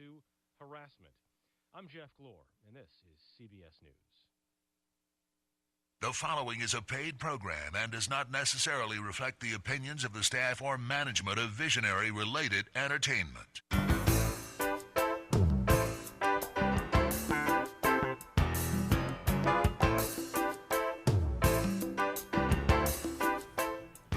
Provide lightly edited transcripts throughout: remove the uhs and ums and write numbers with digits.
to harassment. I'm Jeff Glore, and this is CBS News. The following is a paid program and does not necessarily reflect the opinions of the staff or management of Visionary-related entertainment.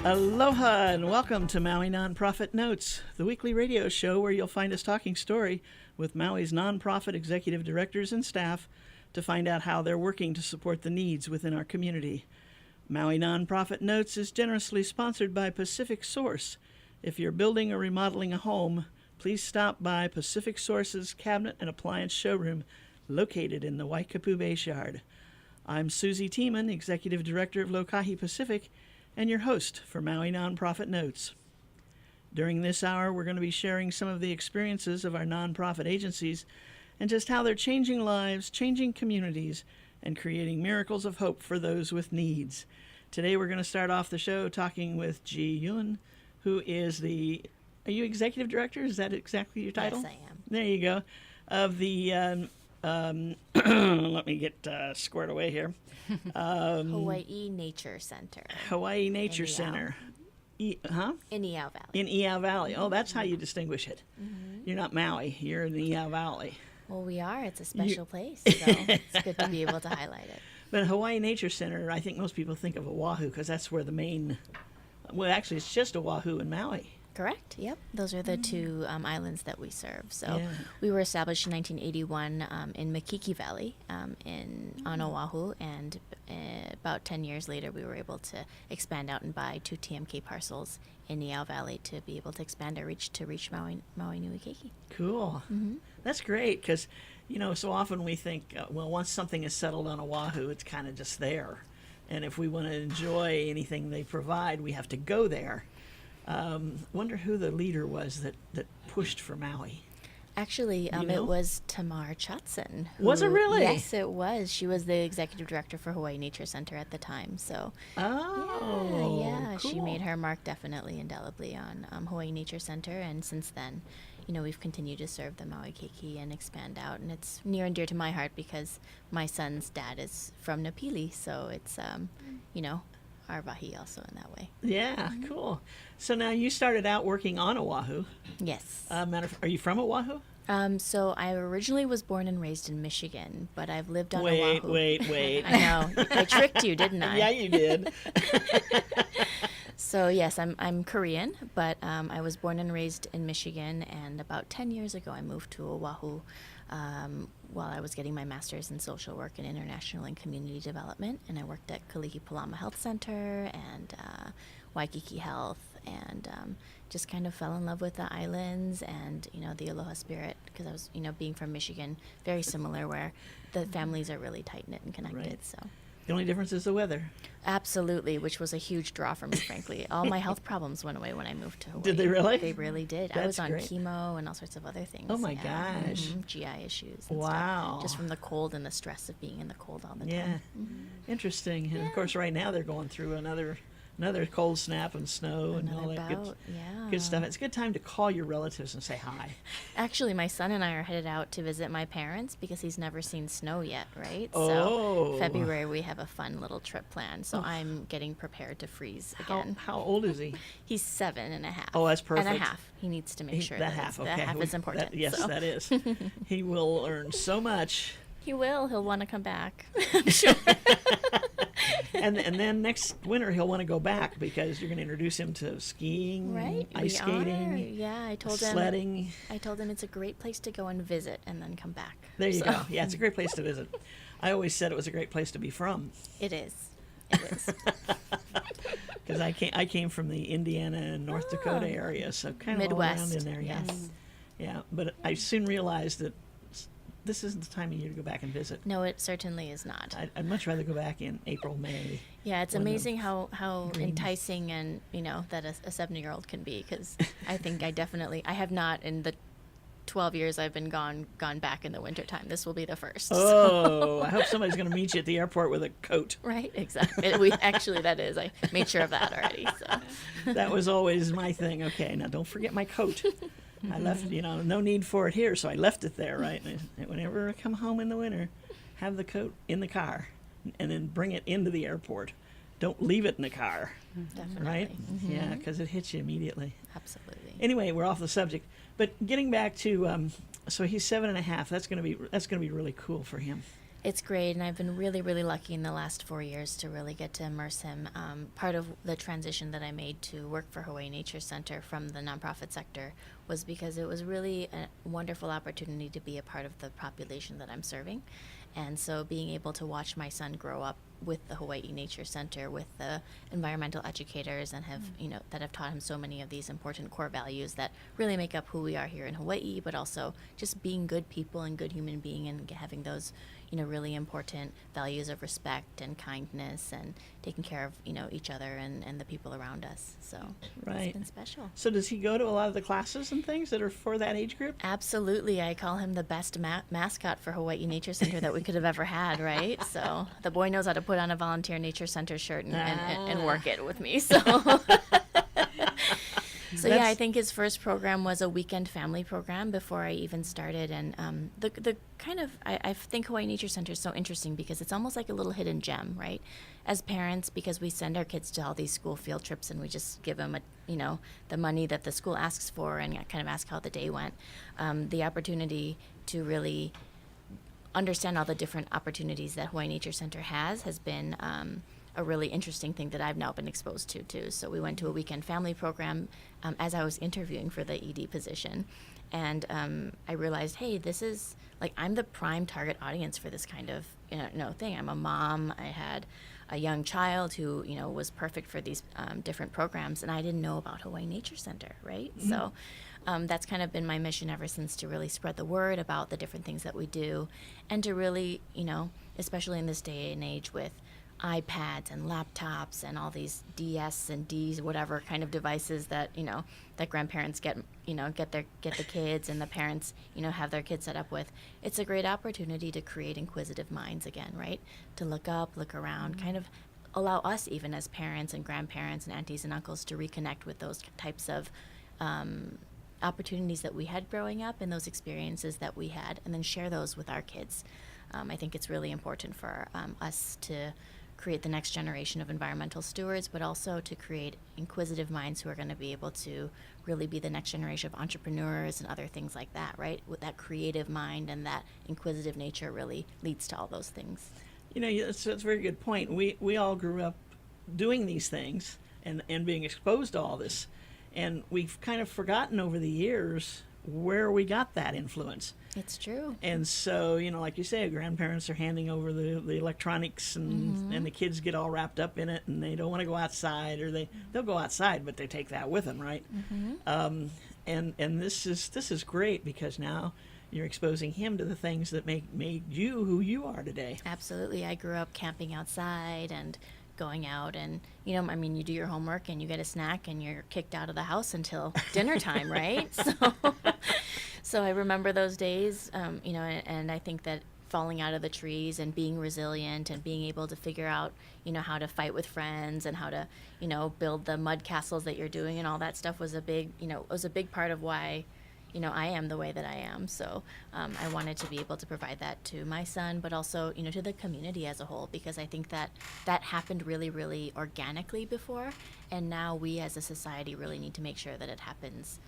Aloha and welcome to Maui Nonprofit Notes, the weekly radio show where you'll find us talking story with Maui's nonprofit executive directors and staff to find out how they're working to support the needs within our community. Maui Nonprofit Notes is generously sponsored by Pacific Source. If you're building or remodeling a home, please stop by Pacific Source's cabinet and appliance showroom located in the Waikapu Base Yard. I'm Susie Tiemann, Executive Director of Lokahi Pacific, and your host for Maui Nonprofit Notes. During this hour, we're going to be sharing some of the experiences of our nonprofit agencies and just how they're changing lives, changing communities, and creating miracles of hope for those with needs. Today, we're going to start off the show talking with Ji Yun, who is are you executive director? Is that exactly your title? Yes, I am. There you go. Of the, let me get squared away here. Hawaii Nature Center. Hawaii Nature Center. In Iao Valley. In Iao Valley. Oh, that's how you distinguish it. Mm-hmm. You're not Maui. You're in the Iao Valley. Well, we are. It's a special place, so it's good to be able to highlight it. But Hawaii Nature Center, I think most people think of Oahu because that's where the main, well, actually, it's just Oahu and Maui. Correct. Yep. Those are the two islands that we serve. So we were established in 1981 in Makiki Valley on Oahu, and about 10 years later, we were able to expand out and buy 2 TMK parcels in Iao Valley to be able to expand our reach to reach Maui Nui Keiki. Cool. Mm-hmm. That's great because, so often we think, well, once something is settled on Oahu, it's kind of just there. And if we want to enjoy anything they provide, we have to go there. Wonder who the leader was that pushed for Maui. Actually, it was Tamar Chatson. Was it really? Yes, it was. She was the executive director for Hawaii Nature Center at the time. So, cool. She made her mark definitely indelibly on Hawaii Nature Center, and since then, we've continued to serve the Maui Keiki and expand out, and it's near and dear to my heart because my son's dad is from Napili, so it's our wahi also in that way. Yeah, cool. So now you started out working on Oahu. Yes. Are you from Oahu? So I originally was born and raised in Michigan, but I've lived on Oahu. Wait. I know. I tricked you, didn't I? Yeah, you did. So yes, I'm Korean, but I was born and raised in Michigan, and about 10 years ago I moved to Oahu while I was getting my master's in social work and international and community development, and I worked at Kalihi Palama Health Center and Waikiki Health, and just kind of fell in love with the islands and the aloha spirit, because I was being from Michigan, very similar, where the families are really tight knit and connected. Right. So the only difference is the weather. Absolutely, which was a huge draw for me, frankly. All my health problems went away when I moved to Hawaii. Did they really? They really did. That's I was on great. chemo and all sorts of other things. Oh my gosh. GI issues and wow. stuff, just from the cold and the stress of being in the cold all the time. Yeah. Interesting. And of course right now they're going through another cold snap and snow and all that good stuff. It's a good time to call your relatives and say hi. Actually, my son and I are headed out to visit my parents because he's never seen snow yet, right? Oh. So February we have a fun little trip planned. So I'm getting prepared to freeze again. How old is he? He's 7.5. Oh, that's perfect. And a half. He needs to make sure that half, that half is important. That is. He will learn so much. He will. He'll want to come back. I'm sure. and then next winter he'll want to go back because you're going to introduce him to skiing, right? Ice skating, I told sledding. him. I told him it's a great place to go and visit and then come back. There you go. Yeah, it's a great place to visit. I always said it was a great place to be from. It is. It is. Because I came from the Indiana and North Dakota area, so kind of Midwest. all around in there. Yes. Yeah, but I soon realized that this isn't the time of year to go back and visit. No, it certainly is not. I'd much rather go back in April, May. Yeah, it's amazing how enticing and that a 7-year-old can be, because I think I have not in the 12 years I've been gone back in the wintertime. This will be the first. Oh, I hope somebody's going to meet you at the airport with a coat. Right, exactly. That is. I made sure of that already. So that was always my thing. Okay, now don't forget my coat. I left, no need for it here, so I left it there, right? And whenever I come home in the winter, have the coat in the car and then bring it into the airport. Don't leave it in the car, Definitely. right? Yeah, because it hits you immediately. Absolutely. Anyway, we're off the subject. But getting back to, so he's 7.5. That's gonna be really cool for him. It's great, and I've been really, really lucky in the last 4 years to really get to immerse him. Part of the transition that I made to work for Hawaii Nature Center from the nonprofit sector was because it was really a wonderful opportunity to be a part of the population that I'm serving. And so being able to watch my son grow up with the Hawaii Nature Center, with the environmental educators, and that have taught him so many of these important core values that really make up who we are here in Hawaii, but also just being good people and good human being, and having those, really important values of respect and kindness and taking care of, each other and the people around us. So Right. It's been special. So does he go to a lot of the classes and things that are for that age group? Absolutely. I call him the best mascot for Hawaii Nature Center that we could have ever had, right? So the boy knows how to put on a volunteer Nature Center shirt and work it with me. So So yeah, I think his first program was a weekend family program before I even started, and the kind of I think Hawaii Nature Center is so interesting because it's almost like a little hidden gem, right? As parents, because we send our kids to all these school field trips and we just give them the money that the school asks for and kind of ask how the day went. The opportunity to really understand all the different opportunities that Hawaii Nature Center has been a really interesting thing that I've now been exposed to too. So we went to a weekend family program as I was interviewing for the ED position, and I realized, hey, this is I'm the prime target audience for this kind of thing. I'm a mom. I had a young child who was perfect for these different programs, and I didn't know about Hawaii Nature Center, right? Mm-hmm. So that's kind of been my mission ever since, to really spread the word about the different things that we do, and to really, especially in this day and age with iPads and laptops and all these DS and Ds, whatever kind of devices that that grandparents get the kids, and the parents have their kids set up with. It's a great opportunity to create inquisitive minds again, right? To look up, look around, kind of allow us, even as parents and grandparents and aunties and uncles, to reconnect with those types of opportunities that we had growing up and those experiences that we had, and then share those with our kids. I think it's really important for us to create the next generation of environmental stewards, but also to create inquisitive minds who are going to be able to really be the next generation of entrepreneurs and other things like that, right? With that creative mind and that inquisitive nature really leads to all those things. That's a very good point. We all grew up doing these things and being exposed to all this, and we've kind of forgotten over the years where we got that influence. It's true. And so, like you say, grandparents are handing over the electronics, and and the kids get all wrapped up in it, and they don't want to go outside, or they'll go outside, but they take that with them, right? Mm-hmm. And this is great, because now you're exposing him to the things that made you who you are today. Absolutely. I grew up camping outside and going out, and you do your homework and you get a snack and you're kicked out of the house until dinner time, right? So I remember those days, and I think that falling out of the trees and being resilient and being able to figure out, how to fight with friends and how to, build the mud castles that you're doing and all that stuff was a big part of why, I am the way that I am. So I wanted to be able to provide that to my son, but also, to the community as a whole, because I think that happened really, really organically before, and now we as a society really need to make sure that it happens,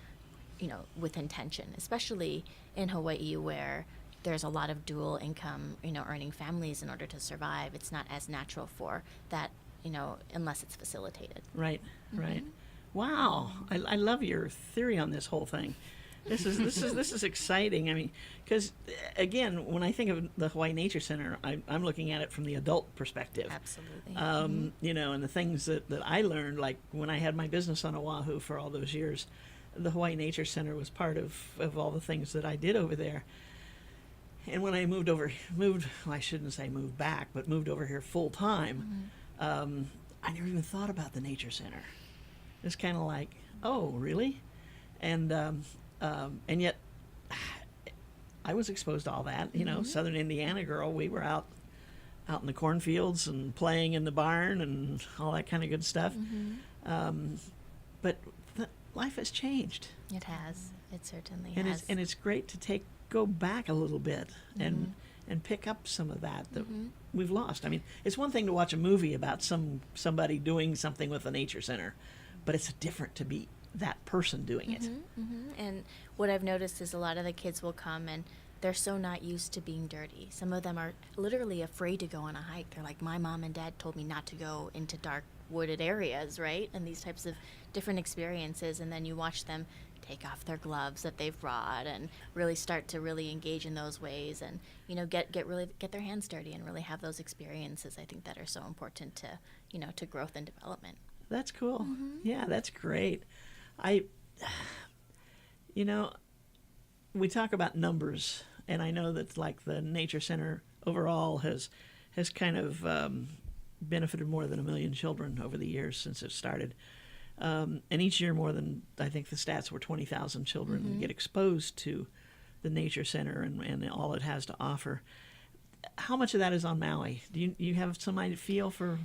with intention, especially in Hawaii, where there's a lot of dual income, earning families in order to survive. It's not as natural for that, unless it's facilitated. Right, right. Wow, I love your theory on this whole thing. This is exciting. I mean, because again, when I think of the Hawaii Nature Center, I'm looking at it from the adult perspective. Absolutely. And the things that I learned, like when I had my business on Oahu for all those years, the Hawaii Nature Center was part of all the things that I did over there. And when I moved I shouldn't say moved back, but moved over here full time, I never even thought about the Nature Center. It's kind of like, oh, really? And yet I was exposed to all that, Southern Indiana girl. We were out in the cornfields and playing in the barn and all that kind of good stuff. But life has changed. It has. It certainly And has. it's great to go back a little bit and pick up some of that we've lost. I mean, it's one thing to watch a movie about somebody doing something with a nature center, but it's different to be that person doing it. And what I've noticed is a lot of the kids will come and they're so not used to being dirty. Some of them are literally afraid to go on a hike. They're like, my mom and dad told me not to go into dark wooded areas, right? And these types of different experiences. And then you watch them take off their gloves that they've brought and really start to really engage in those ways and, you know, get their hands dirty and really have those experiences, I think, that are so important to, you know, to growth and development. That's cool. Yeah, that's great. You know, we talk about numbers, and I know that like the Nature Center overall has kind of benefited more than 1 million children over the years since it started. And each year more than, I think the stats were 20,000 children get exposed to the Nature Center and all it has to offer. How much of that is on Maui? Do you have some feel for?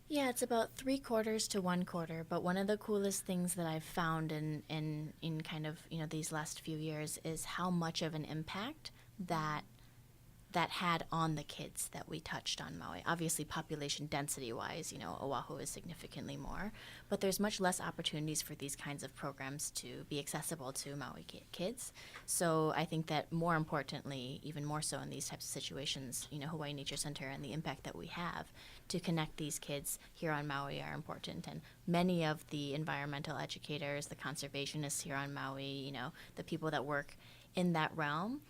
Yeah, it's about 3/4 to 1/4. But one of the coolest things that I've found in kind of, you know, these last few years is how much of an impact that had on the kids that we touched on Maui. Obviously, population density wise, you know, Oahu is significantly more, but there's much less opportunities for these kinds of programs to be accessible to Maui kids. So I think that more importantly, even more so in these types of situations, you know, Hawaii Nature Center and the impact that we have to connect these kids here on Maui are important. And many of the environmental educators, the conservationists here on Maui, you know, the people that work in that realm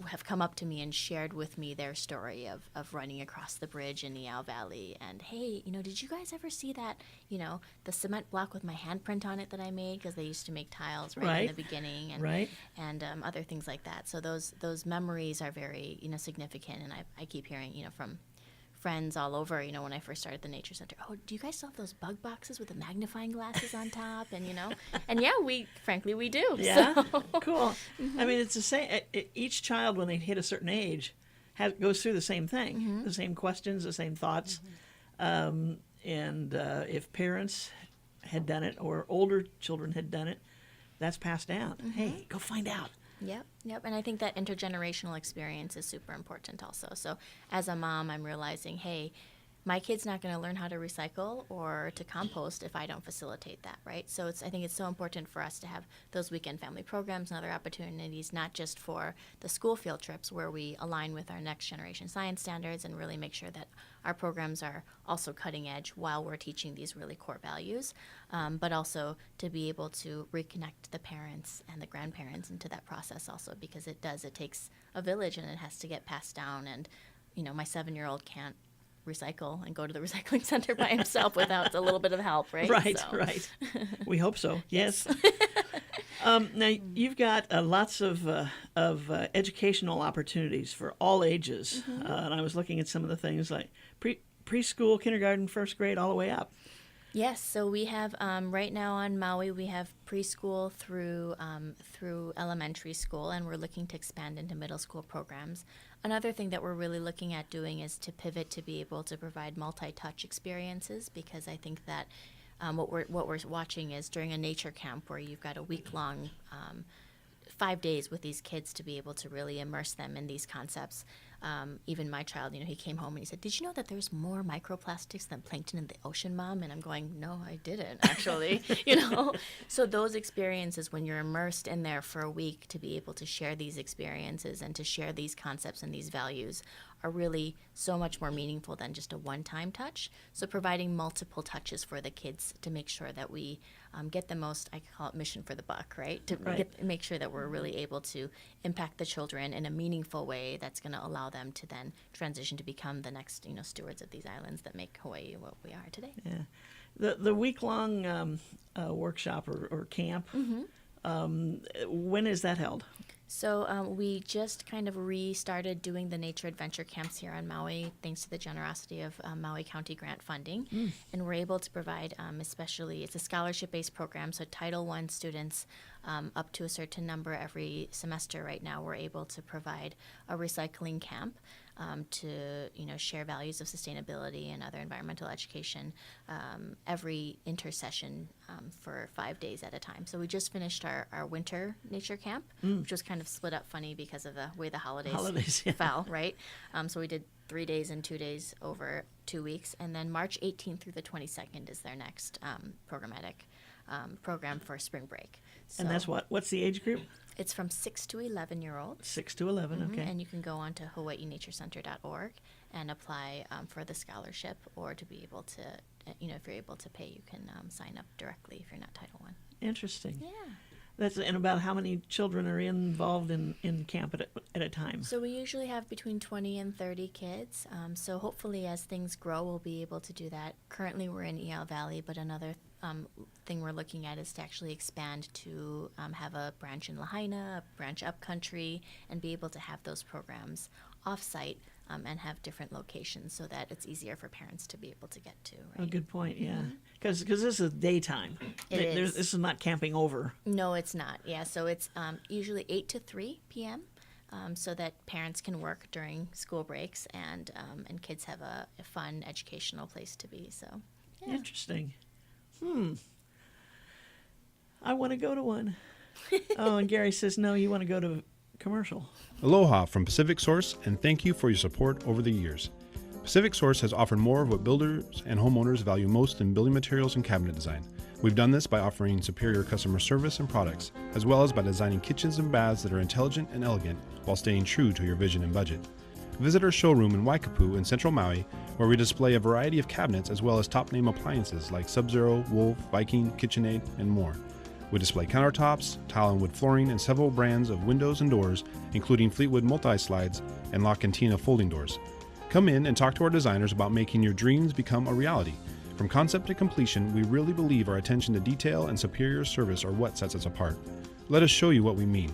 have come up to me and shared with me their story of running across the bridge in Niau Valley. And, hey, you know, did you guys ever see that, you know, the cement block with my handprint on it that I made? Because they used to make tiles right in the beginning and other things like that. So those memories are very, you know, significant. And I keep hearing, you know, from friends all over, you know, when I first started the Nature Center, oh, do you guys still have those bug boxes with the magnifying glasses on top? And, you know, and yeah, we do. Yeah, so. Cool. I mean, it's the same. Each child, when they hit a certain age, goes through the same thing, the same questions, the same thoughts. And if parents had done it or older children had done it, that's passed down. Hey, go find out. Yep. And I think that intergenerational experience is super important also. So as a mom, I'm realizing, hey, my kid's not going to learn how to recycle or to compost if I don't facilitate that, right? So I think it's so important for us to have those weekend family programs and other opportunities, not just for the school field trips where we align with our next generation science standards and really make sure that our programs are also cutting edge while we're teaching these really core values, but also to be able to reconnect the parents and the grandparents into that process also, because it takes a village and it has to get passed down. And, you know, my 7-year-old can't recycle and go to the recycling center by himself without a little bit of help, right? Right. We hope so. Yes. Now you've got lots of educational opportunities for all ages, and I was looking at some of the things like preschool, kindergarten, first grade, all the way up. Yes, so we have right now on Maui we have preschool through elementary school, and we're looking to expand into middle school programs. Another thing that we're really looking at doing is to pivot to be able to provide multi-touch experiences, because I think that what we're watching is during a nature camp where you've got a week-long 5 days with these kids to be able to really immerse them in these concepts. Even my child, you know, he came home and he said, "Did you know that there's more microplastics than plankton in the ocean, Mom?" And I'm going, "No, I didn't, actually." You know, so those experiences, when you're immersed in there for a week, to be able to share these experiences and to share these concepts and these values are really so much more meaningful than just a one-time touch. So providing multiple touches for the kids to make sure that we get the most, I call it mission for the buck, right? To make sure that we're really able to impact the children in a meaningful way that's going to allow them to then transition to become the next, you know, stewards of these islands that make Hawaii what we are today. Yeah. The week-long workshop or camp, when is that held? So we just kind of restarted doing the nature adventure camps here on Maui, thanks to the generosity of Maui County grant funding. And we're able to provide, especially, it's a scholarship-based program, so Title I students up to a certain number every semester. Right now, we're able to provide a recycling camp to share values of sustainability and other environmental education every intersession for 5 days at a time. So we just finished our winter nature camp, which was kind of split up funny because of the way the holidays fell, right? So we did 3 days and 2 days over 2 weeks, and then March 18th through the 22nd is their next programmatic program for spring break. So And that's what's the age group? it's from 6 to 11-year-olds. 6 to 11, okay. And you can go on to hawaiinaturecenter.org and apply for the scholarship, or to be able to, if you're able to pay, you can sign up directly if you're not Title I. Interesting. Yeah. And about how many children are involved in camp at a time? So we usually have between 20 and 30 kids. So hopefully as things grow, we'll be able to do that. Currently we're in Iao Valley, but another thing we're looking at is to actually expand to have a branch in Lahaina, a branch upcountry, and be able to have those programs off-site and have different locations so that it's easier for parents to be able to get to. Right? Oh, good point, yeah. Because this is daytime. Is. This is not camping over. No, it's not. Yeah, so it's usually 8 to 3 p.m. So that parents can work during school breaks and kids have a fun educational place to be. So, yeah. Interesting. I want to go to one. Oh, and Gary says, no, you want to go to commercial. Aloha from Pacific Source, and thank you for your support over the years. Pacific Source has offered more of what builders and homeowners value most in building materials and cabinet design. We've done this by offering superior customer service and products, as well as by designing kitchens and baths that are intelligent and elegant while staying true to your vision and budget. Visit our showroom in Waikapu in Central Maui, where we display a variety of cabinets as well as top-name appliances like Sub-Zero, Wolf, Viking, KitchenAid, and more. We display countertops, tile and wood flooring, and several brands of windows and doors, including Fleetwood multi-slides and La Cantina folding doors. Come in and talk to our designers about making your dreams become a reality. From concept to completion, we really believe our attention to detail and superior service are what sets us apart. Let us show you what we mean.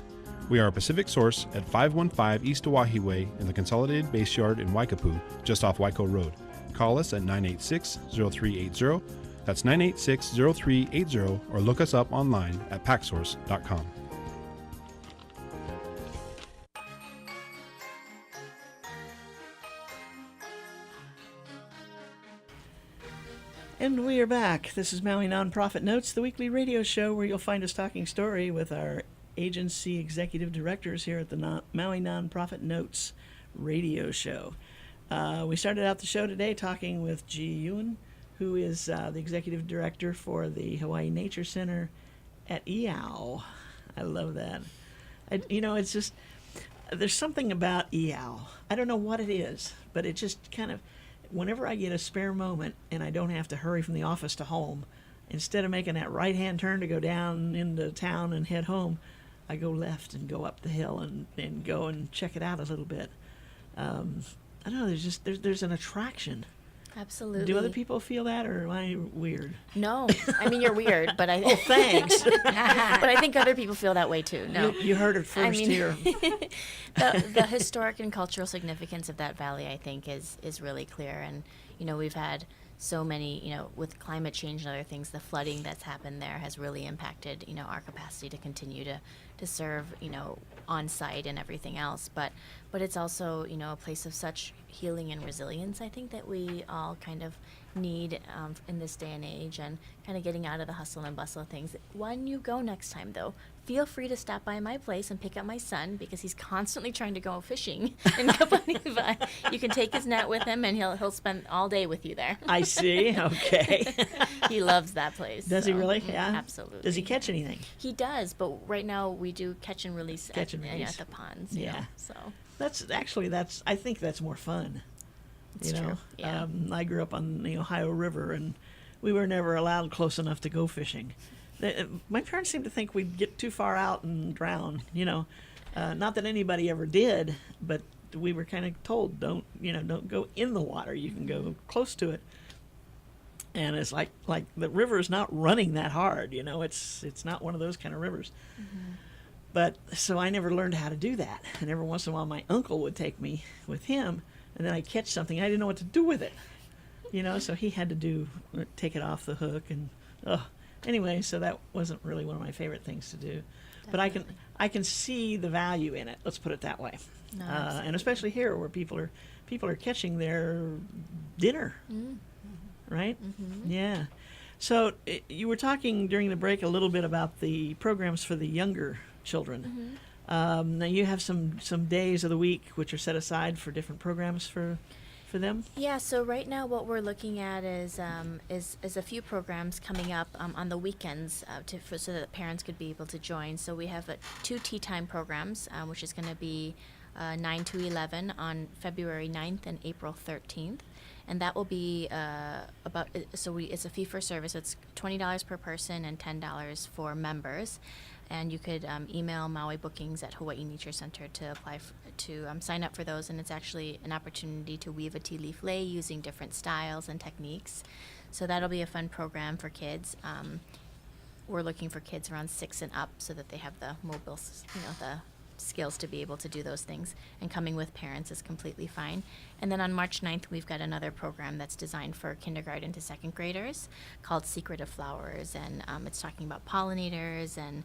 We are a Pacific Source at 515 East Oahe Way in the Consolidated Base Yard in Waikapu, just off Waiko Road. Call us at 986-0380. That's 986-0380, or look us up online at packsource.com. And we are back. This is Maui Nonprofit Notes, the weekly radio show where you'll find us talking story with our agency executive directors here at the Maui Nonprofit Notes radio show. We started out the show today talking with Ji Yuen, who is the executive director for the Hawaii Nature Center at Iao. I love that. It's just, there's something about Iao. I don't know what it is, but it just kind of, whenever I get a spare moment and I don't have to hurry from the office to home, instead of making that right-hand turn to go down into town and head home, I go left and go up the hill and go and check it out a little bit. I don't know, there's an attraction. Absolutely. Do other people feel that, or am I weird? No. I mean, you're weird, but I... Oh, thanks. But I think other people feel that way, too. No. You heard it first here. The historic and cultural significance of that valley, I think, is really clear. And, we've had so many, with climate change and other things, the flooding that's happened there has really impacted, our capacity to continue to serve, on site and everything else. But it's also, a place of such healing and resilience, I think, that we all kind of need in this day and age, and kind of getting out of the hustle and bustle of things. When you go next time, though, feel free to stop by my place and pick up my son, because he's constantly trying to go fishing in Kapaniva. You can take his net with him, and he'll spend all day with you there. I see. Okay. He loves that place. Does he really? Yeah. Absolutely. Does he catch anything? He does, but right now we do catch and release, Catch and release. at the ponds. Yeah. So I think that's more fun. it's true. Yeah. I grew up on the Ohio River, and we were never allowed close enough to go fishing. My parents seemed to think we'd get too far out and drown. Not that anybody ever did, but we were kind of told, don't go in the water. You can go close to it. And it's like the river is not running that hard. It's not one of those kind of rivers. Mm-hmm. But so I never learned how to do that. And every once in a while, my uncle would take me with him, and then I'd catch something. I didn't know what to do with it. So he had to take it off the hook, and anyway, so that wasn't really one of my favorite things to do. But I can see the value in it. Let's put it that way. No, And especially here, where people are catching their dinner, right? Mm-hmm. Yeah. So you were talking during the break a little bit about the programs for the younger children. Now you have some days of the week which are set aside for different programs for them. Yeah, so right now what we're looking at is a few programs coming up on the weekends so that parents could be able to join. So we have 2 tea time programs, which is going to be 9 to 11 on February 9th and April 13th. And that will be it's a fee for service. It's $20 per person and $10 for members. And you could email Maui Bookings at Hawaii Nature Center to apply to sign up for those. And it's actually an opportunity to weave a tea leaf lei using different styles and techniques. So that'll be a fun program for kids. We're looking for kids around 6 and up so that they have the mobile, the skills to be able to do those things, and coming with parents is completely fine. And then on March 9th, we've got another program that's designed for kindergarten to 2nd graders called Secret of Flowers, and it's talking about pollinators and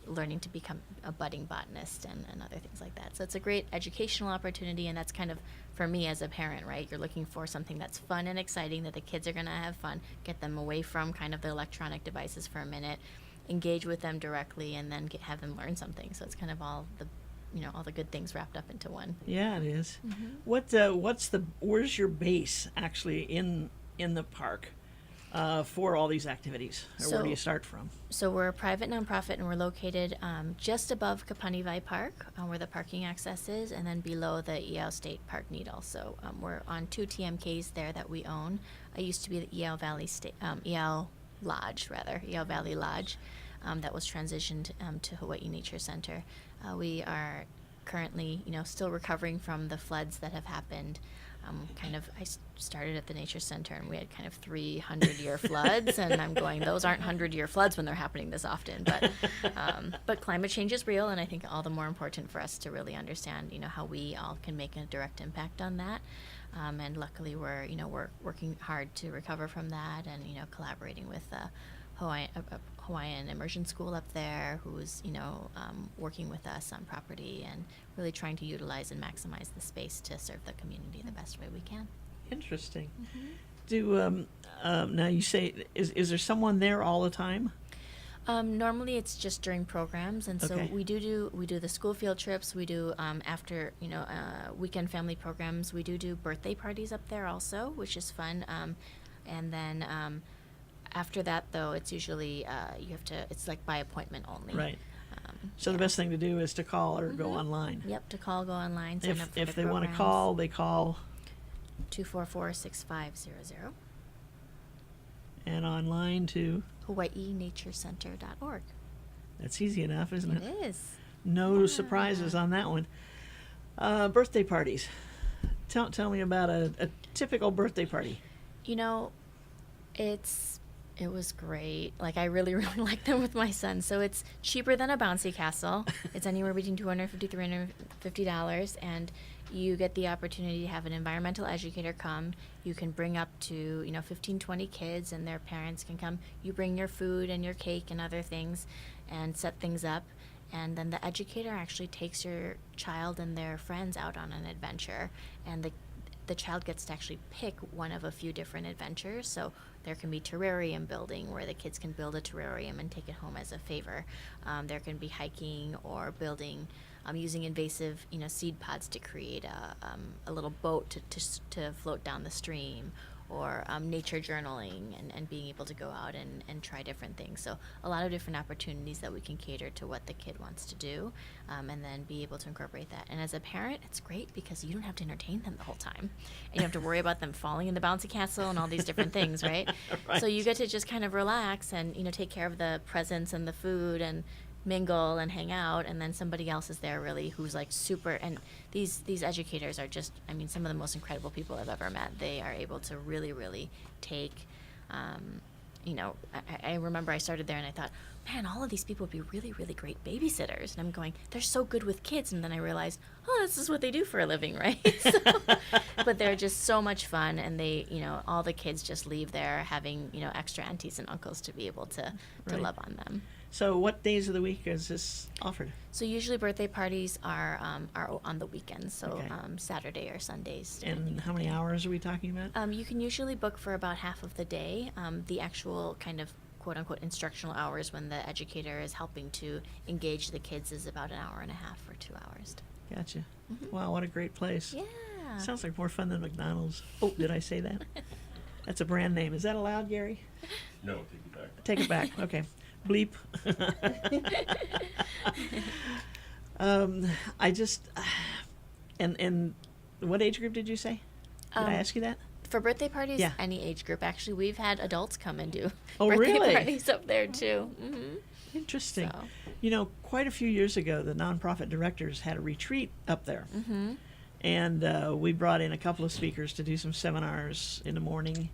learning to become a budding botanist and other things like that. So it's a great educational opportunity, and that's kind of for me as a parent, right? You're looking for something that's fun and exciting, that the kids are going to have fun, get them away from kind of the electronic devices for a minute, engage with them directly, and then have them learn something. So it's kind of all the good things wrapped up into one. Yeah, it is. Where's your base actually in the park for all these activities, or where do you start from? So we're a private nonprofit, and we're located just above Kapanivai Park, where the parking access is, and then below the Iao State Park Needle. So we're on 2 TMKs there that we own. I used to be the Iao Valley Iao Valley Lodge, that was transitioned to Hawaii Nature Center. We are currently, still recovering from the floods that have happened. I started at the Nature Center, and we had kind of 300-year floods, and I'm going, those aren't 100-year floods when they're happening this often. But climate change is real, and I think all the more important for us to really understand, how we all can make a direct impact on that. And luckily, we're working hard to recover from that, and collaborating with Hawaiian immersion school up there, who's working with us on property and really trying to utilize and maximize the space to serve the community the best way we can. Interesting. Do now you say is there someone there all the time? Normally it's just during programs, and so Okay. we do the school field trips. We do after weekend family programs. We do birthday parties up there also, which is fun. And then after that, though, it's usually it's like by appointment only. Right. So the best thing to do is to call or go online. Yep, to call, go online, sign up for If the they want to programs. call, they call. 244-6500. And online to. HawaiiNatureCenter.org. That's easy enough, isn't it? It is. No surprises on that one. Birthday parties. Tell me about a typical birthday party. It was great. Like, I really, really like them with my son. So it's cheaper than a bouncy castle. It's anywhere between $250, $350, and you get the opportunity to have an environmental educator come. You can bring up to 15, 20 kids, and their parents can come. You bring your food and your cake and other things and set things up, and then the educator actually takes your child and their friends out on an adventure, and the child gets to actually pick one of a few different adventures. So there can be terrarium building, where the kids can build a terrarium and take it home as a favor. There can be hiking or building, using invasive, seed pods to create a little boat to float down the stream, or nature journaling and being able to go out and try different things. So a lot of different opportunities that we can cater to what the kid wants to do, and then be able to incorporate that. And as a parent, it's great because you don't have to entertain them the whole time. And you don't have to worry about them falling in the bouncy castle and all these different things, right? Right. So you get to just kind of relax and, take care of the presents and the food and mingle and hang out, and then somebody else is there really who's like super, and these educators are just, some of the most incredible people I've ever met. They are able to really, really take I remember I started there and I thought, man, all of these people would be really, really great babysitters. And I'm going, they're so good with kids. And then I realized, oh, this is what they do for a living, right? But they're just so much fun. And they, all the kids just leave there having, extra aunties and uncles to be able to Right. love on them. So what days of the week is this offered? So usually birthday parties are on the weekends, so Okay. Saturday or Sundays. And how many hours are we talking about? You can usually book for about half of the day. The actual kind of quote-unquote instructional hours when the educator is helping to engage the kids is about an hour and a half or 2 hours. Gotcha. Wow, what a great place. Yeah. Sounds like more fun than McDonald's. Oh, did I say that? That's a brand name. Is that allowed, Gary? No, take it back. Take it back. Okay. Bleep. I just, and what age group did you say? Did I ask you that? For birthday parties, Yeah. any age group. Actually, we've had adults come and do Oh, birthday really? parties up there too. Interesting. So. Quite a few years ago, the nonprofit directors had a retreat up there. And we brought in a couple of speakers to do some seminars in the morning.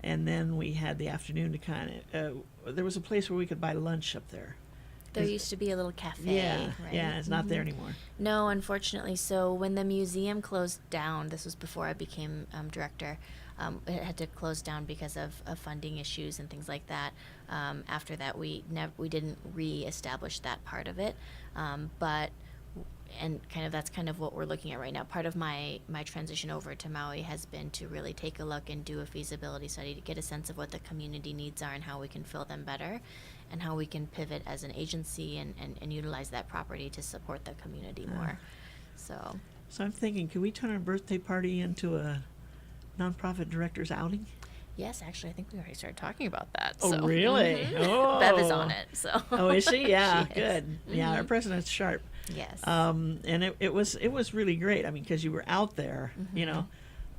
And then we had the afternoon to kind of, there was a place where we could buy lunch up there. There used to be a little cafe. Yeah, right? yeah, it's not there anymore. No, unfortunately. So when the museum closed down, this was before I became director, it had to close down because of funding issues and things like that. After that, we didn't re-establish that part of it. And that's kind of what we're looking at right now. Part of my transition over to Maui has been to really take a look and do a feasibility study to get a sense of what the community needs are and how we can fill them better, and how we can pivot as an agency and utilize that property to support the community more. So I'm thinking, could we turn our birthday party into a nonprofit director's outing? yes, actually, I think we already started talking about that. Oh, so. really? Oh. Bev is on it. So. Oh, is she? Yeah, She is. good. Yeah, our president's sharp. Yes. And it was really great. I mean, because you were out there,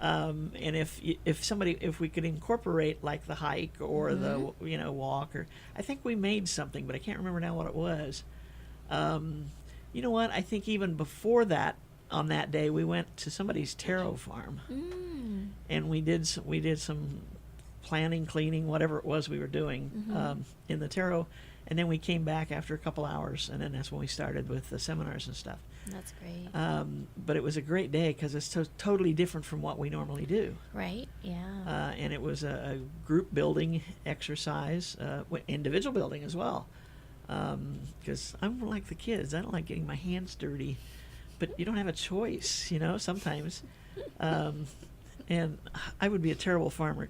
and if we could incorporate like the hike or the walk, or I think we made something, but I can't remember now what it was. You know what? I think even before that, on that day, we went to somebody's taro farm, and we did some planting, cleaning, whatever it was we were doing in the taro. And then we came back after a couple hours, and then that's when we started with the seminars and stuff. That's great. But it was a great day because it's totally different from what we normally do. Right? Yeah. And it was a group building exercise, individual building as well. Because I'm like the kids. I don't like getting my hands dirty. But you don't have a choice, sometimes. And I would be a terrible farmer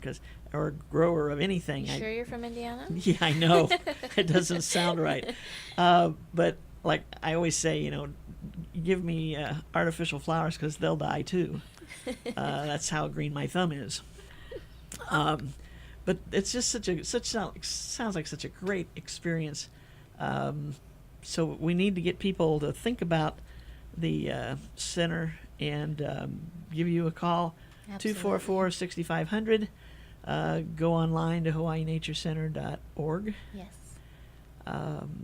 or grower of anything. You sure you're from Indiana? Yeah, I know. It doesn't sound right. But like I always say, give me artificial flowers because they'll die too. That's how green my thumb is. But it's just sounds like such a great experience. So we need to get people to think about the center and give you a call. Absolutely. 244-6500. Go online to hawaiinaturecenter.org. Yes.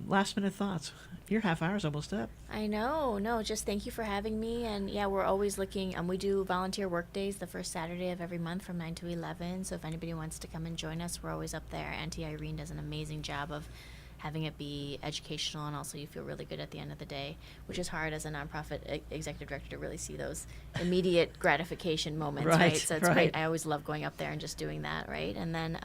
Last minute thoughts. Your half hour's almost up. I know. No, just thank you for having me. And yeah, we're always looking. We do volunteer work days the first Saturday of every month from 9 to 11. So if anybody wants to come and join us, we're always up there. Auntie Irene does an amazing job of having it be educational, and also you feel really good at the end of the day, which is hard as a nonprofit executive director to really see those immediate gratification moments, right? So it's great. I always love going up there and just doing that, right? And then,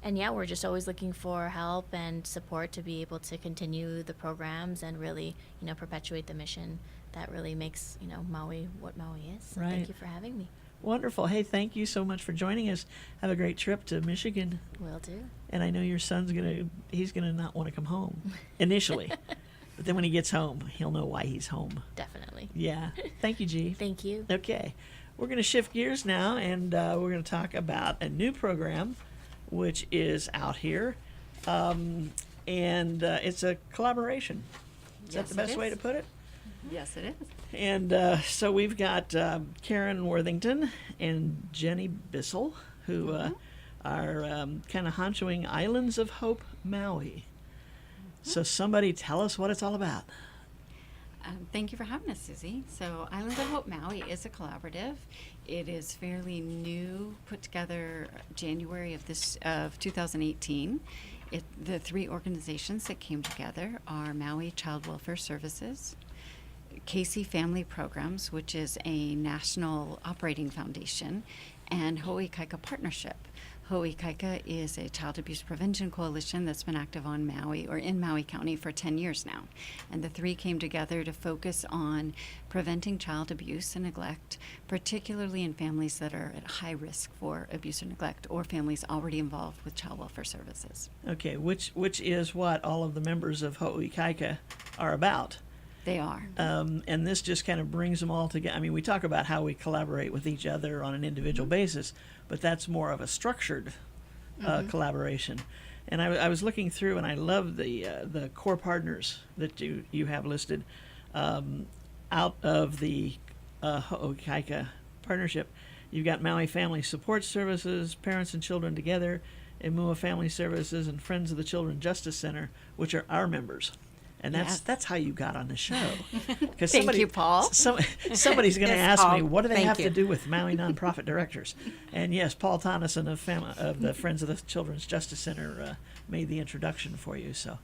and yeah, we're just always looking for help and support to be able to continue the programs and really, perpetuate the mission that really makes, Maui what Maui is. So Right. thank you for having me. Wonderful. Hey, thank you so much for joining us. Have a great trip to Michigan. Will do. And I know your son's he's gonna not want to come home initially. But then when he gets home, he'll know why he's home. Definitely. Yeah. Thank you, G. Thank you. Okay. We're going to shift gears now, and we're going to talk about a new program which is out here. And it's a collaboration. Is that the best way to put it? Yes, it is. And so we've got Karen Worthington and Jenny Bissell, who are kind of honchoing Islands of Hope Maui. So somebody tell us what it's all about. Thank you for having us, Susie. So Islands of Hope Maui is a collaborative. It is fairly new, put together January of 2018. The three organizations that came together are Maui Child Welfare Services, Casey Family Programs, which is a national operating foundation, and Ho'oikaika Partnership. Ho'oikaika is a child abuse prevention coalition that's been active on Maui or in Maui County for 10 years now. And the three came together to focus on preventing child abuse and neglect, particularly in families that are at high risk for abuse or neglect, or families already involved with child welfare services. Okay, which is what all of the members of Ho'oikaika are about. They are. And this just kind of brings them all together. I mean, we talk about how we collaborate with each other on an individual basis, but that's more of a structured collaboration. And I was looking through, and I love the core partners that you have listed out of the Ho'oikaika partnership. You've got Maui Family Support Services, Parents and Children Together, Emua Family Services, and Friends of the Children Justice Center, which are our members. And that's how you got on the show. Thank you, Paul. Somebody's going to ask me, what do they have you. to do with Maui nonprofit directors? And yes, Paul Tonneson of the Friends of the Children's Justice Center made the introduction for you. So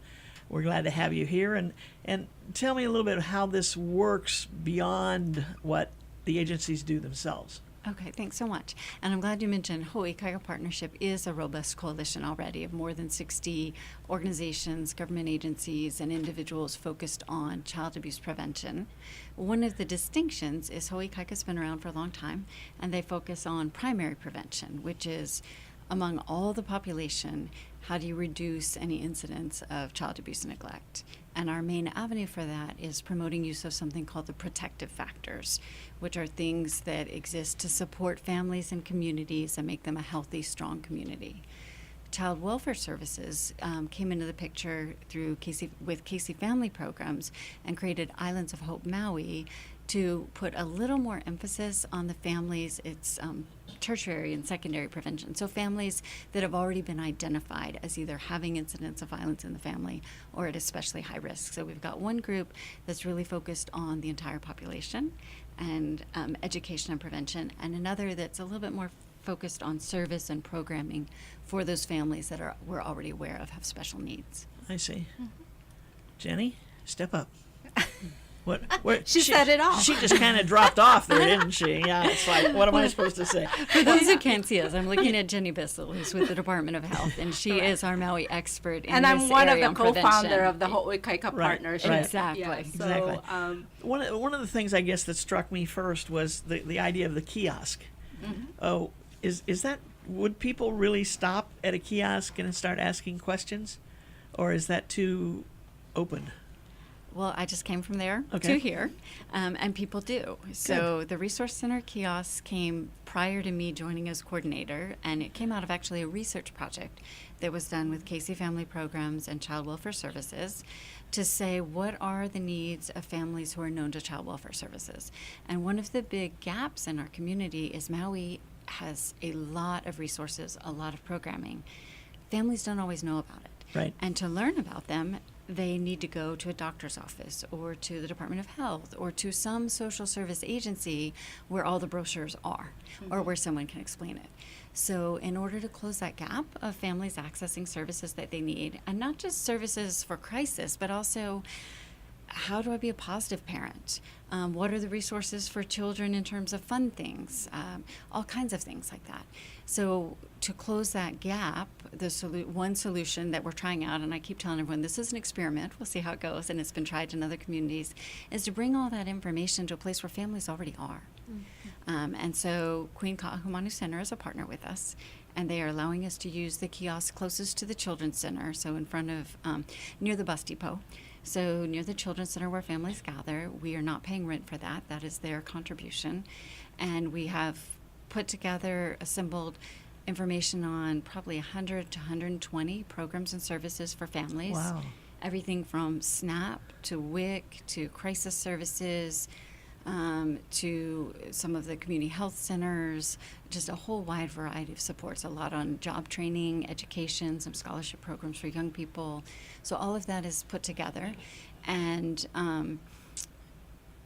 we're glad to have you here. And tell me a little bit of how this works beyond what the agencies do themselves. Okay, thanks so much. And I'm glad you mentioned Ho'oikaika Partnership is a robust coalition already of more than 60 organizations, government agencies, and individuals focused on child abuse prevention. One of the distinctions is Ho'oikaika's been around for a long time, and they focus on primary prevention, which is among all the population, how do you reduce any incidents of child abuse and neglect? And our main avenue for that is promoting use of something called the protective factors, which are things that exist to support families and communities and make them a healthy, strong community. Child Welfare Services came into the picture through Casey Family Programs and created Islands of Hope Maui to put a little more emphasis on the families. It's tertiary and secondary prevention. So families that have already been identified as either having incidents of violence in the family or at especially high risk. So we've got one group that's really focused on the entire population and education and prevention, and another that's a little bit more focused on service and programming for those families that we're already aware of have special needs. I see. Jenny, step up. She said it all. She just kind of dropped off there, didn't she? Yeah, it's like, what am I supposed to say? For those who can't see us, I'm looking at Jenny Bissell, who's with the Department of Health, and she is our Maui expert in and this I'm one of area the on co-founder prevention. of the Ho'oikaika Partnership. Right. Exactly. Yeah, Exactly. So, One of the things I guess that struck me first was the idea of the kiosk. Oh, is that, would people really stop at a kiosk and start asking questions, or is that too open? Well, I just came from there Okay. to here, and people do. So the Resource Center kiosk came prior to me joining as coordinator, and it came out of actually a research project that was done with Casey Family Programs and Child Welfare Services to say what are the needs of families who are known to child welfare services. And one of the big gaps in our community is Maui has a lot of resources, a lot of programming. Families don't always know about it. Right. And to learn about them, they need to go to a doctor's office or to the Department of Health or to some social service agency where all the brochures are or where someone can explain it. So in order to close that gap of families accessing services that they need, and not just services for crisis, but also how do I be a positive parent? What are the resources for children in terms of fun things? All kinds of things like that. So to close that gap, one solution that we're trying out, and I keep telling everyone this is an experiment, we'll see how it goes, and it's been tried in other communities, is to bring all that information to a place where families already are. And so Queen Ka'ahumanu Center is a partner with us, and they are allowing us to use the kiosk closest to the Children's Center, so in front of, near the bus depot. So near the Children's Center where families gather. We are not paying rent for that. That is their contribution. And we have put together, assembled information on probably 100 to 120 programs and services for families. Wow. Everything from SNAP to WIC to crisis services, to some of the community health centers, just a whole wide variety of supports, a lot on job training, education, some scholarship programs for young people. So all of that is put together. And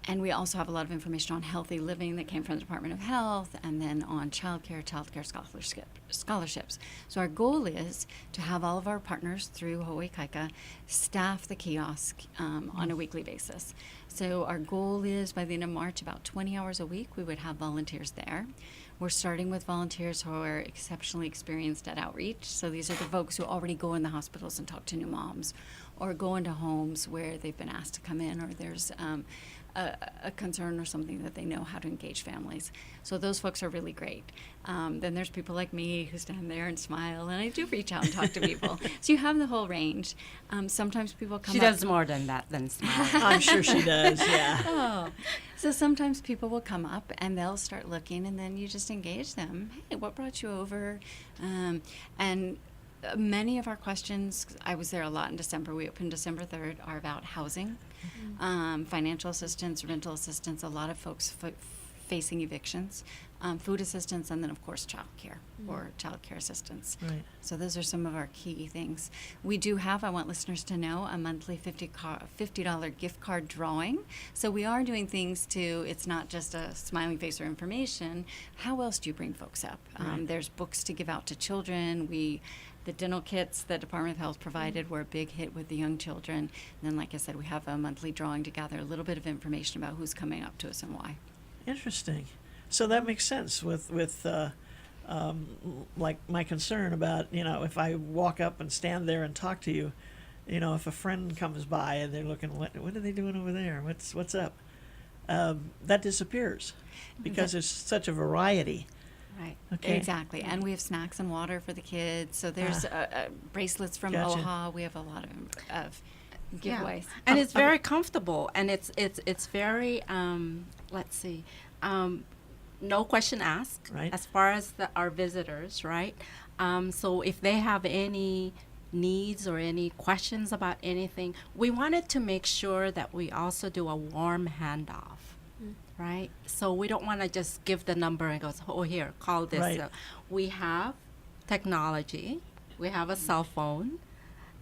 And we also have a lot of information on healthy living that came from the Department of Health, and then on childcare scholarships. So our goal is to have all of our partners through Hawaii Kaika staff the kiosk on a weekly basis. So our goal is by the end of March, about 20 hours a week, we would have volunteers there. We're starting with volunteers who are exceptionally experienced at outreach. So these are the folks who already go in the hospitals and talk to new moms, or go into homes where they've been asked to come in, or there's a concern or something that they know how to engage families. So those folks are really great. Then there's people like me who stand there and smile, and I do reach out and talk to people. So you have the whole range. Sometimes people come She up. does more than that than smile. I'm sure she does, yeah. Oh. So sometimes people will come up and they'll start looking, and then you just engage them. Hey, what brought you over? And many of our questions, I was there a lot in December. We opened December 3rd, are about housing, financial assistance, rental assistance, a lot of folks facing evictions, food assistance, and then, of course, child care or child care assistance. Right. So those are some of our key things. We do have, I want listeners to know, a monthly $50 gift card drawing. So we are doing things it's not just a smiling face or information. How else do you bring folks up? Right. There's books to give out to children. The dental kits that Department of Health provided were a big hit with the young children. And then, like I said, we have a monthly drawing to gather a little bit of information about who's coming up to us and why. Interesting. So that makes sense with like my concern about, if I walk up and stand there and talk to you, if a friend comes by and they're looking, what are they doing over there? What's up? That disappears because there's such a variety. Right. Okay. Exactly. And we have snacks and water for the kids. So there's bracelets from Gotcha. OHA. We have a lot of giveaways. And it's very comfortable, and it's very let's see, no question asked, Right. as far as our visitors, right? So if they have any needs or any questions about anything, we wanted to make sure that we also do a warm handoff. Right? So we don't want to just give the number and go, oh, here, call this. Right. We have technology. We have a cell phone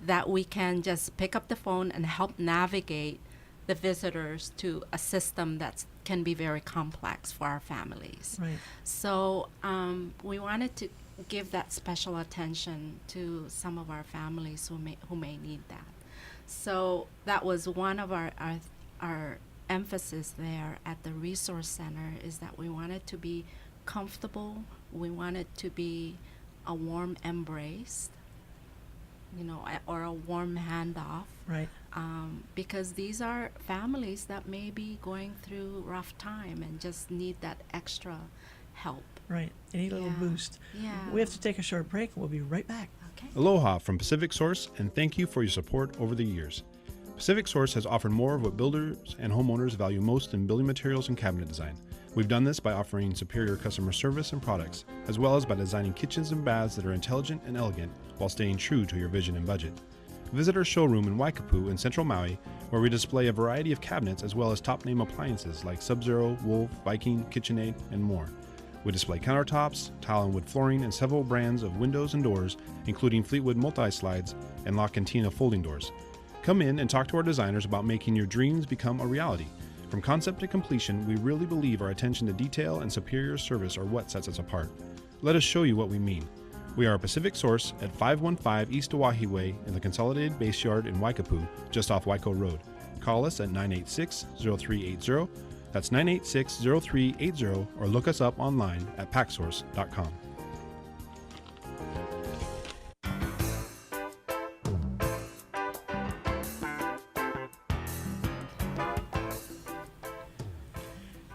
that we can just pick up the phone and help navigate the visitors to a system that can be very complex for our families. Right. So we wanted to give that special attention to some of our families who may need that. So that was one of our emphasis there at the resource center, is that we wanted to be comfortable. We wanted to be a warm embrace, or a warm handoff. Right. Because these are families that may be going through rough time and just need that extra help. Right. Any little boost. Yeah. We have to take a short break. We'll be right back. Okay. Aloha from Pacific Source, and thank you for your support over the years. Pacific Source has offered more of what builders and homeowners value most in building materials and cabinet design. We've done this by offering superior customer service and products, as well as by designing kitchens and baths that are intelligent and elegant while staying true to your vision and budget. Visit our showroom in Waikapu in Central Maui, where we display a variety of cabinets as well as top-name appliances like Sub-Zero, Wolf, Viking, KitchenAid, and more. We display countertops, tile and wood flooring, and several brands of windows and doors, including Fleetwood multi-slides and La Cantina folding doors. Come in and talk to our designers about making your dreams become a reality. From concept to completion, we really believe our attention to detail and superior service are what sets us apart. Let us show you what we mean. We are a Pacific Source at 515 East Oahe Way in the Consolidated Base Yard in Waikapu, just off Waiko Road. Call us at 986-0380. That's 986-0380, or look us up online at packsource.com.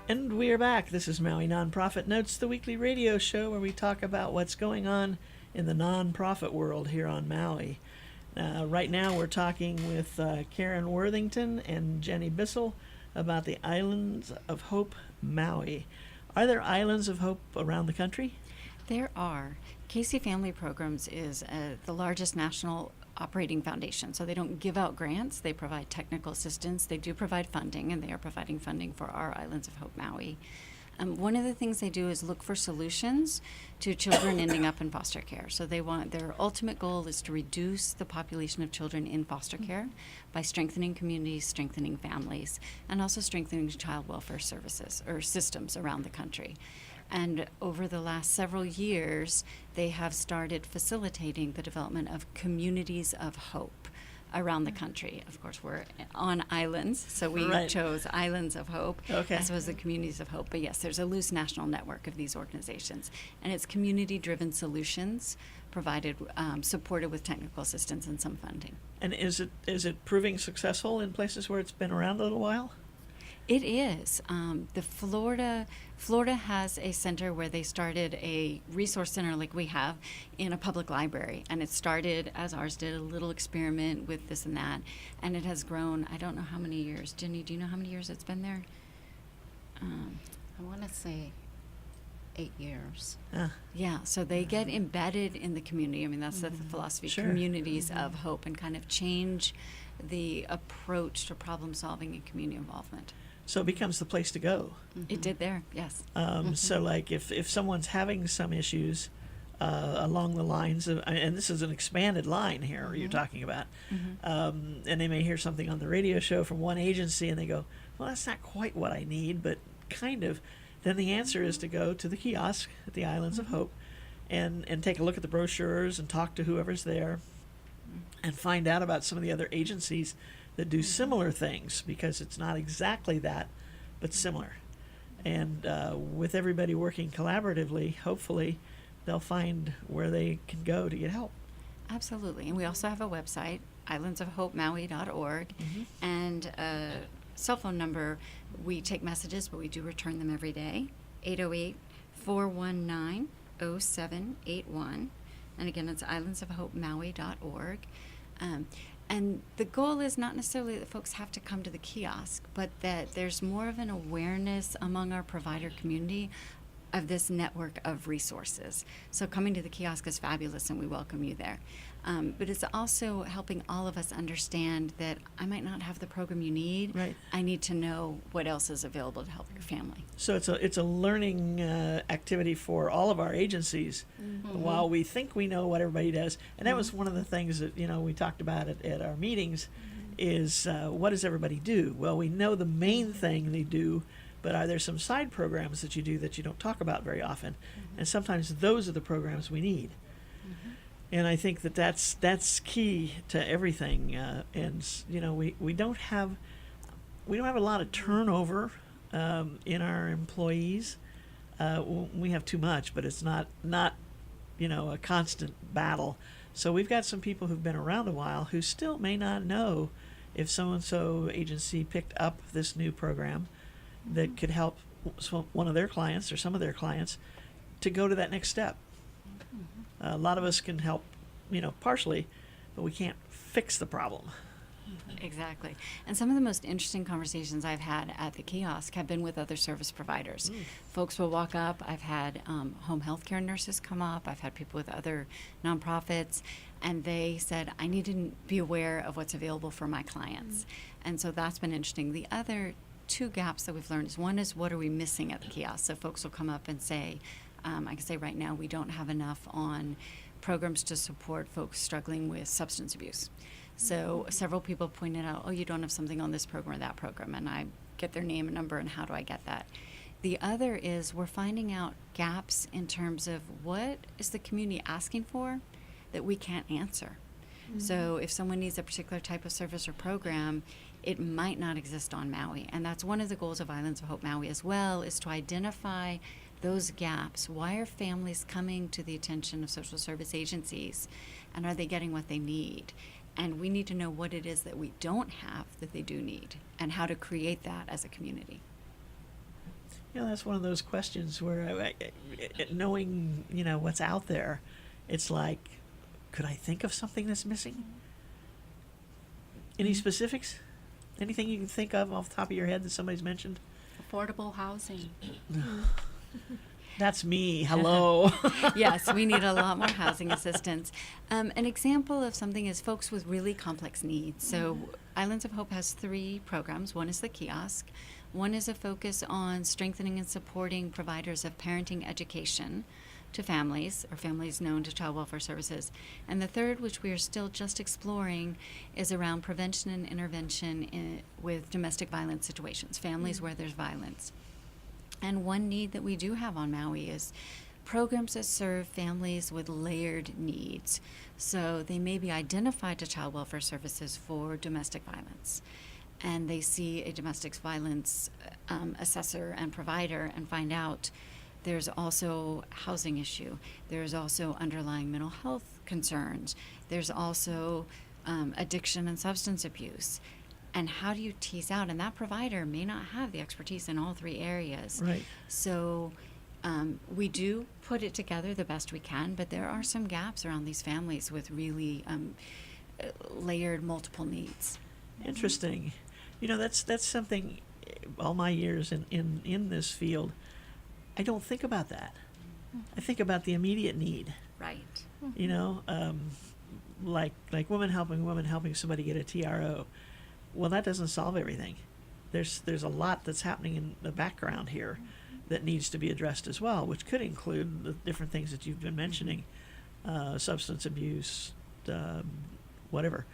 And we are back. This is Maui Nonprofit Notes, the weekly radio show where we talk about what's going on in the nonprofit world here on Maui. Right now we're talking with Karen Worthington and Jenny Bissell about the Islands of Hope Maui. Are there Islands of Hope around the country? There are. Casey Family Programs is the largest national operating foundation. So they don't give out grants, they provide technical assistance. They do provide funding, and they are providing funding for our Islands of Hope Maui. One of the things they do is look for solutions to children ending up in foster care. So their ultimate goal is to reduce the population of children in foster care by strengthening communities, strengthening families, and also strengthening child welfare services or systems around the country. And over the last several years, they have started facilitating the development of communities of hope around the country. Of course, we're on islands, so we chose Islands of Hope as well as the Communities of Hope. But yes, there's a loose national network of these organizations, and it's community-driven solutions provided, supported with technical assistance and some funding. And is it proving successful in places where it's been around a little while? It is. Florida has a center where they started a resource center like we have in a public library. And it started, as ours did, a little experiment with this and that. And it has grown, I don't know how many years. Jenny, do you know how many years it's been there? I want to say 8 years. Yeah, so they get embedded in the community. I mean, that's the philosophy, communities of hope, and kind of change the approach to problem solving and community involvement. So it becomes the place to go. It did there, yes. So like if someone's having some issues along the lines of, and this is an expanded line here you're talking about, and they may hear something on the radio show from one agency and they go, well, that's not quite what I need, but kind of, then the answer is to go to the kiosk at the Islands of Hope and take a look at the brochures and talk to whoever's there and find out about some of the other agencies that do similar things, because it's not exactly that, but similar. And with everybody working collaboratively, hopefully they'll find where they can go to get help. Absolutely. And we also have a website, islandsofhopemaui.org, and a cell phone number. We take messages, but we do return them every day, 808-419-0781. And again, it's islandsofhopemaui.org. And the goal is not necessarily that folks have to come to the kiosk, but that there's more of an awareness among our provider community of this network of resources. So coming to the kiosk is fabulous, and we welcome you there. But it's also helping all of us understand that I might not have the program you need. Right. I need to know what else is available to help your family. So it's a learning activity for all of our agencies, while we think we know what everybody does. And that was one of the things that we talked about at our meetings, is what does everybody do? Well, we know the main thing they do, but are there some side programs that you do that you don't talk about very often? And sometimes those are the programs we need. And I think that's key to everything. And we don't have a lot of turnover in our employees. We have too much, but it's not a constant battle. So we've got some people who've been around a while who still may not know if so-and-so agency picked up this new program that could help one of their clients or some of their clients to go to that next step. A lot of us can help, partially, but we can't fix the problem. Exactly. And some of the most interesting conversations I've had at the kiosk have been with other service providers. Folks will walk up. I've had home health care nurses come up. I've had people with other nonprofits, and they said, I need to be aware of what's available for my clients. And so that's been interesting. The other two gaps that we've learned is, one is, what are we missing at the kiosk? So folks will come up and say, I can say right now we don't have enough on programs to support folks struggling with substance abuse. So several people pointed out, you don't have something on this program or that program, and I get their name and number, and how do I get that? The other is, we're finding out gaps in terms of what is the community asking for that we can't answer. So if someone needs a particular type of service or program, it might not exist on Maui. And that's one of the goals of Islands of Hope Maui as well, is to identify those gaps. Why are families coming to the attention of social service agencies, and are they getting what they need? And we need to know what it is that we don't have that they do need, and how to create that as a community. That's one of those questions where knowing, what's out there, it's like, could I think of something that's missing? Any specifics? Anything you can think of off the top of your head that somebody's mentioned? Affordable housing. That's me. Hello. Yes, we need a lot more housing assistance. An example of something is folks with really complex needs. So Islands of Hope has 3 programs. One is the kiosk. One is a focus on strengthening and supporting providers of parenting education to families or families known to child welfare services. And the third, which we are still just exploring, is around prevention and intervention with domestic violence situations, families where there's violence. And one need that we do have on Maui is programs that serve families with layered needs. So they may be identified to child welfare services for domestic violence, and they see a domestic violence assessor and provider and find out there's also a housing issue. There's also underlying mental health concerns. There's also addiction and substance abuse. And how do you tease out? And that provider may not have the expertise in all three areas. Right. So we do put it together the best we can, but there are some gaps around these families with really layered multiple needs. Interesting. You know, that's something, all my years in this field, I don't think about that. I think about the immediate need. Right. You know, like women helping somebody get a TRO. Well, that doesn't solve everything. There's a lot that's happening in the background here that needs to be addressed as well, which could include the different things that you've been mentioning, substance abuse, whatever.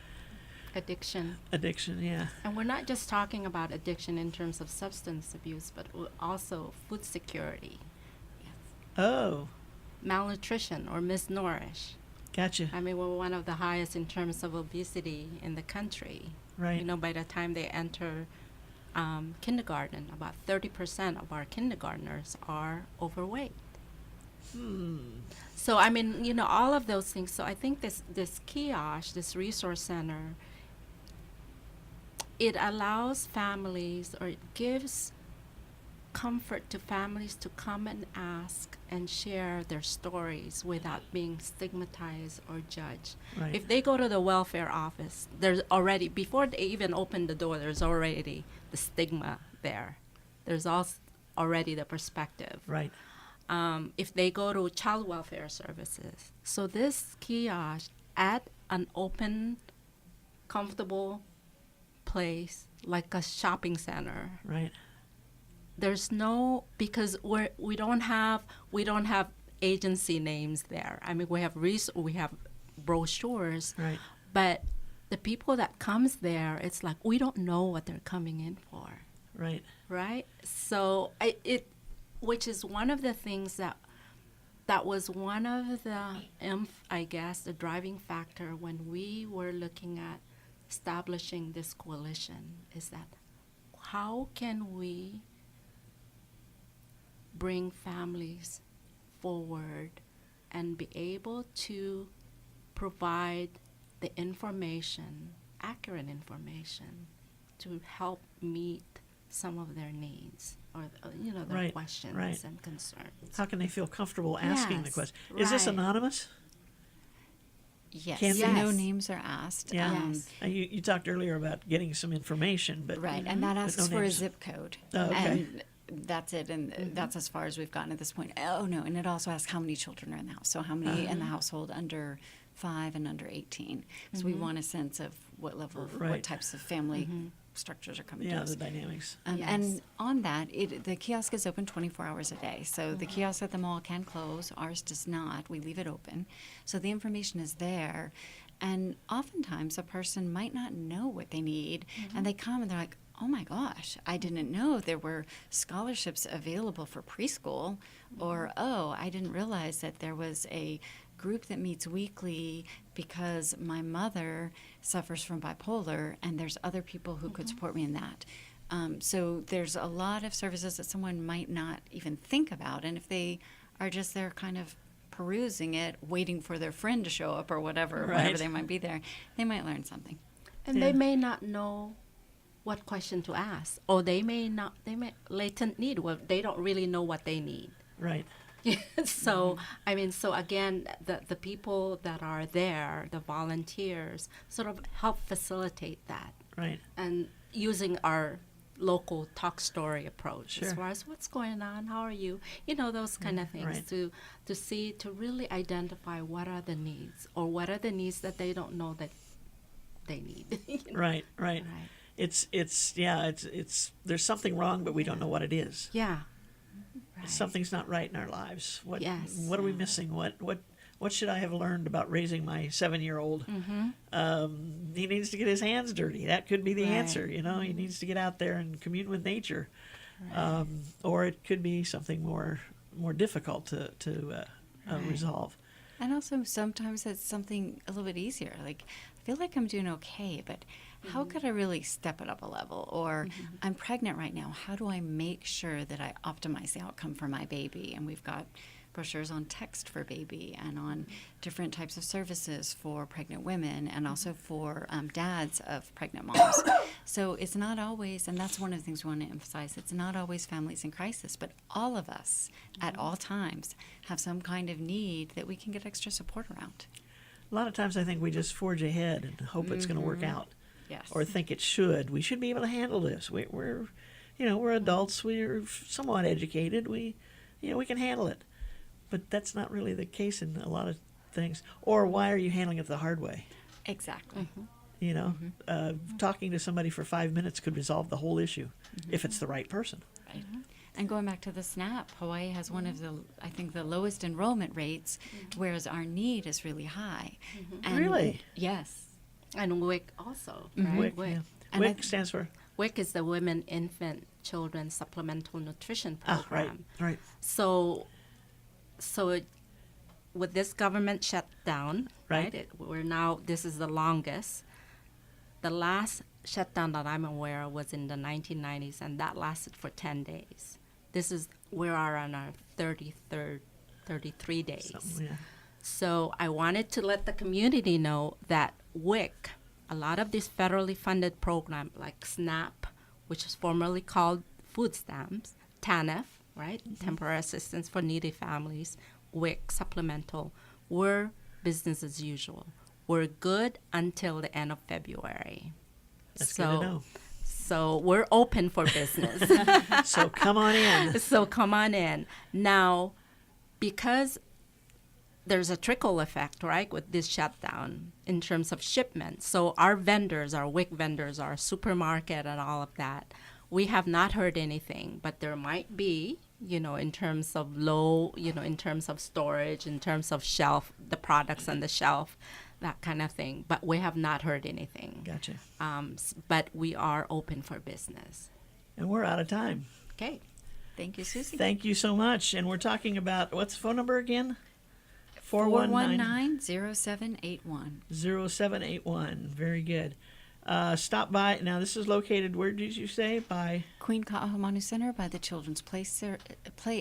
Addiction. Addiction, yeah. And we're not just talking about addiction in terms of substance abuse, but also food security, Oh, malnutrition or misnourish. gotcha. I mean, we're one of the highest in terms of obesity in the country. Right. You know, by the time they enter kindergarten, about 30% of our kindergartners are overweight. So, I mean, you know, all of those things. So I think this kiosk, this resource center, it allows families, or it gives comfort to families to come and ask and share their stories without being stigmatized or judged. Right. If they go to the welfare office, there's already, before they even open the door, there's already the stigma there. There's also already the perspective. Right. If they go to child welfare services. So this kiosk at an open, comfortable place, like a shopping center. Right. There's no, because we don't have agency names there. I mean, we have brochures, Right. but the people that comes there, it's like we don't know what they're coming in for, Right. right? So which is one of the things that was one of the I guess the driving factor when we were looking at establishing this coalition, is that how can we bring families forward and be able to provide the information, accurate information, to help meet some of their needs or their Right, questions right. and concerns. How can they feel comfortable asking the Yes, question? Is this right. anonymous? Yes. Can they? No Yes. names are asked. Yeah. Yes. You talked earlier about getting some information, but Right, and that but asks no for a names. zip code. Oh, okay. And that's it, and that's as far as we've gotten at this point. Oh, no, and it also asks how many children are in the house. So how many in the household under 5 and under 18. So we want a sense of what level, of, Right. what types of family structures are coming Yeah, to us. the dynamics. And Yes. on that, the kiosk is open 24 hours a day. So the kiosk at the mall can close. Ours does not. We leave it open. So the information is there. And oftentimes a person might not know what they need. And they come and they're like, oh my gosh, I didn't know there were scholarships available for preschool. Or, oh, I didn't realize that there was a group that meets weekly because my mother suffers from bipolar and there's other people who could support me in that. So there's a lot of services that someone might not even think about. And if they are just there kind of perusing it, waiting for their friend to show up or whatever Right. they might be there, they might learn something. And Yeah. they may not know what question to ask, or they may latent need. Well, they don't really know what they need. Right. So, I mean, so again, the people that are there, the volunteers, sort of help facilitate that. Right. And using our local talk story approach Sure. as far as what's going on, how are you, those kind of things, right. to really identify what are the needs, or what are the needs that they don't know that they need. Right. Right. Right. it's there's something wrong, but we don't know what it is. Yeah. Right. Something's not right in our lives. Yes. What are we missing? What should I have learned about raising my 7-year-old? He needs to get his hands dirty. That could be the answer. He needs to get out there and commune with nature. Or it could be something more difficult to resolve. And also sometimes it's something a little bit easier. Like, I feel like I'm doing okay, but how could I really step it up a level? Or I'm pregnant right now. How do I make sure that I optimize the outcome for my baby? And we've got brochures on text for baby and on different types of services for pregnant women and also for dads of pregnant moms. So it's not always, and that's one of the things we want to emphasize, it's not always families in crisis, but all of us at all times have some kind of need that we can get extra support around. A lot of times I think we just forge ahead and hope it's going to work out. Yes. Or think it should. We should be able to handle this. We're adults. We're somewhat educated. We can handle it. But that's not really the case in a lot of things. Or why are you handling it the hard way? Exactly. Talking to somebody for 5 minutes could resolve the whole issue if it's the right person. Right. And going back to the SNAP, Hawaii has one of the lowest enrollment rates, whereas our need is really high. And Really? Yes. And WIC also, right? WIC, yeah. And WIC stands for? WIC is the Women, Infant, Children Supplemental Nutrition Program. Right. So with this government shutdown, Right. This is the longest. The last shutdown that I'm aware of was in the 1990s, and that lasted for 10 days. We are on our 33 days. Yeah. So I wanted to let the community know that WIC, a lot of these federally funded programs like SNAP, which is formerly called food stamps, TANF, right, temporary assistance for needy families, WIC, supplemental, were business as usual. We're good until the end of February. That's good to know. So we're open for business. So come on in. Now, because there's a trickle effect, right, with this shutdown in terms of shipments. So our vendors, our WIC vendors, our supermarket and all of that, we have not heard anything, but there might be, in terms of in terms of storage, in terms of shelf, the products on the shelf, that kind of thing. But we have not heard anything. Gotcha. But we are open for business. And we're out of time. Okay. Thank you, Susie. Thank you so much. And we're talking about, what's the phone number again? 419-0781. 0781. Very good. Stop by. Now, this is located, where did you say? By Queen Ka'ahumanu Center by the Children's Play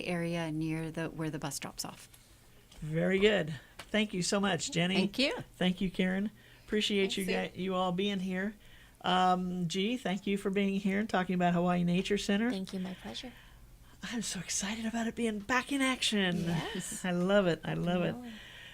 area near where the bus drops off. Very good. Thank you so much, Jenny. Thank you. Thank you, Karen. Appreciate you all being here. G, thank you for being here and talking about Hawaii Nature Center. Thank you, my pleasure. I'm so excited about it being back in action. Yes. I love it.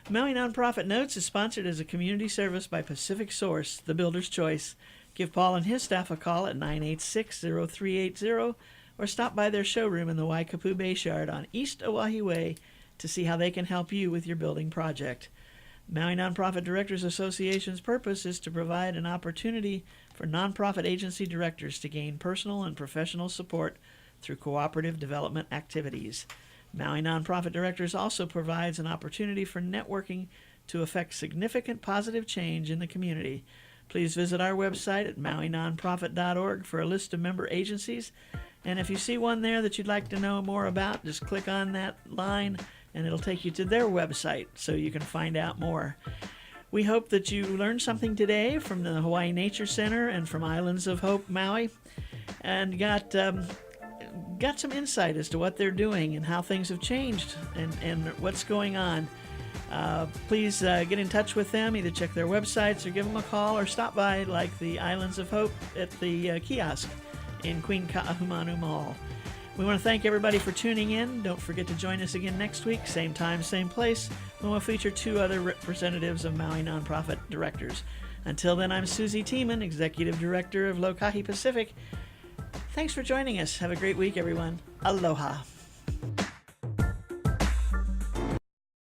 Maui Nonprofit Notes is sponsored as a community service by Pacific Source, the builder's choice. Give Paul and his staff a call at 986-0380 or stop by their showroom in the Waikapu Bayshard on East Oahe Way to see how they can help you with your building project. Maui Nonprofit Directors Association's purpose is to provide an opportunity for nonprofit agency directors to gain personal and professional support through cooperative development activities. Maui Nonprofit Directors also provides an opportunity for networking to affect significant positive change in the community. Please visit our website at mauinonprofit.org for a list of member agencies. And if you see one there that you'd like to know more about, just click on that line and it'll take you to their website so you can find out more. We hope that you learned something today from the Hawaii Nature Center and from Islands of Hope, Maui, and got some insight as to what they're doing and how things have changed and what's going on. Please get in touch with them. Either check their websites or give them a call or stop by like the Islands of Hope at the kiosk in Queen Ka'ahumanu Mall. We want to thank everybody for tuning in. Don't forget to join us again next week, same time, same place, when we'll feature 2 other representatives of Maui Nonprofit Directors. Until then, I'm Susie Tiemann, Executive Director of Lokahi Pacific. Thanks for joining us. Have a great week, everyone. Aloha.